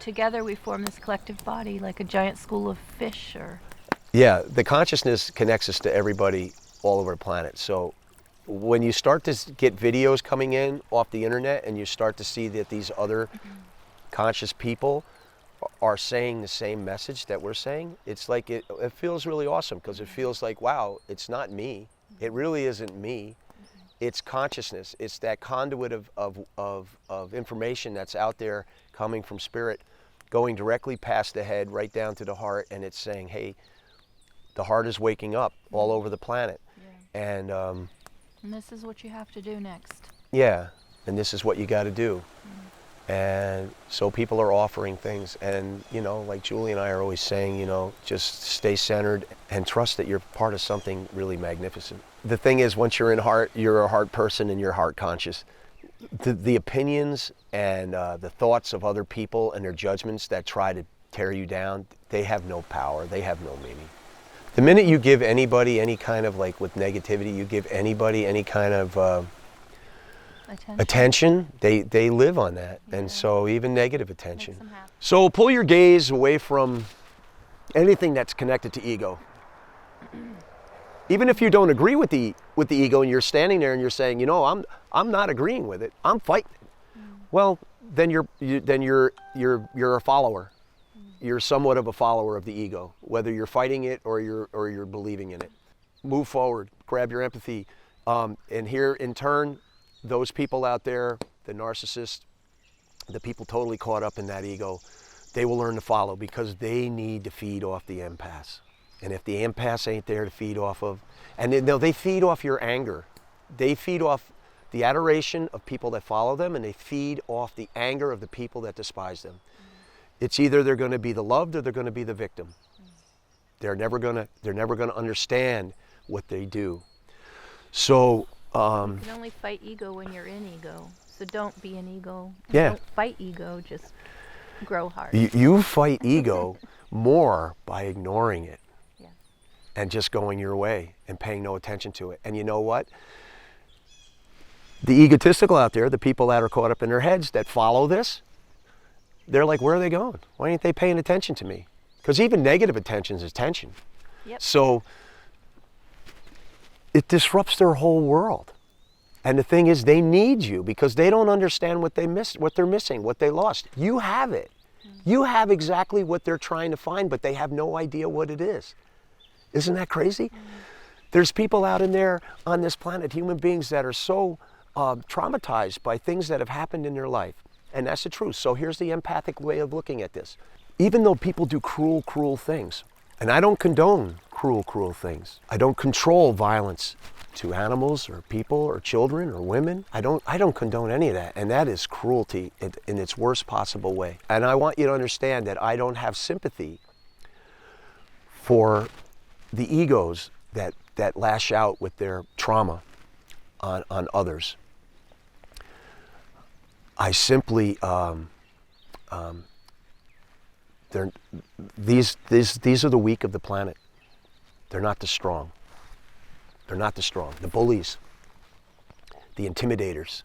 together we form this collective body, like a giant school of fish, or... Yeah, the consciousness connects us to everybody all over the planet. So when you start to get videos coming in off the internet and you start to see that these other conscious people are saying the same message that we're saying, it's like it feels really awesome, because it feels like, wow, it's not me. It really isn't me. It's consciousness. It's that conduit of information that's out there coming from spirit, going directly past the head, right down to the heart, and it's saying, hey, the heart is waking up all over the planet. Yeah. And this is what you have to do next. Yeah, and this is what you got to do. And so people are offering things, and like Julie and I are always saying, just stay centered and trust that you're part of something really magnificent. The thing is, once you're in heart, you're a heart person and you're heart conscious. The opinions and the thoughts of other people and their judgments that try to tear you down, they have no power, they have no meaning. The minute you give anybody any kind of, like with negativity, you give anybody any kind of attention, they live on that. Yeah. And so even negative attention. So pull your gaze away from anything that's connected to ego. Even if you don't agree with the ego, and you're standing there and you're saying, I'm not agreeing with it, I'm fighting it. Well, then you're a follower. You're somewhat of a follower of the ego, whether you're fighting it or you're believing in it. Move forward, grab your empathy, and here in turn, those people out there, the narcissists, the people totally caught up in that ego, they will learn to follow, because they need to feed off the empaths. And if the empaths ain't there to feed off of, and they feed off your anger. They feed off the adoration of people that follow them, and they feed off the anger of the people that despise them. It's either they're going to be the loved or they're going to be the victim. They're never going to understand what they do. So you can only fight ego when you're in ego. So don't be an ego. Yeah. Don't fight ego, just grow heart. You fight ego more by ignoring it. Yeah. And just going your way and paying no attention to it. And you know what? The egotistical out there, the people that are caught up in their heads that follow this, they're like, where are they going? Why ain't they paying attention to me? Because even negative attention is attention. Yep. So it disrupts their whole world. And the thing is, they need you because they don't understand what they missed, what they're missing, what they lost. You have it. You have exactly what they're trying to find, but they have no idea what it is. Isn't that crazy? There's people out in there on this planet, human beings, that are so traumatized by things that have happened in their life. And that's the truth. So here's the empathic way of looking at this. Even though people do cruel, cruel things, and I don't condone cruel, cruel things. I don't control violence to animals or people or children or women. I don't condone any of that. And that is cruelty in its worst possible way. And I want you to understand that I don't have sympathy for the egos that lash out with their trauma on others. I simply, these are the weak of the planet. They're not the strong. They're not the strong. The bullies, the intimidators,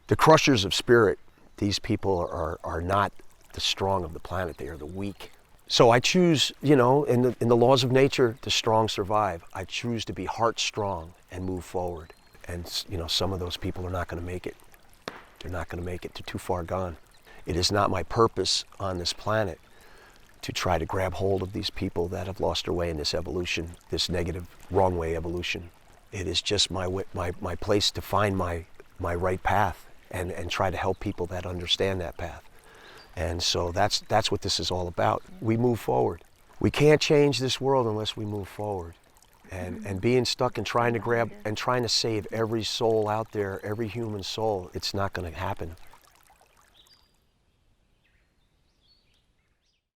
the crushers of spirit, these people are not the strong of the planet. They are the weak. So I choose, in the laws of nature, the strong survive. I choose to be heart strong and move forward. And, some of those people are not going to make it. They're not going to make it. They're too far gone. It is not my purpose on this planet to try to grab hold of these people that have lost their way in this evolution, this negative, wrong way evolution. It is just my place to find my right path and try to help people that understand that path. And so that's what this is all about. We move forward. We can't change this world unless we move forward. And being stuck and trying to grab and trying to save every soul out there, every human soul, it's not going to happen.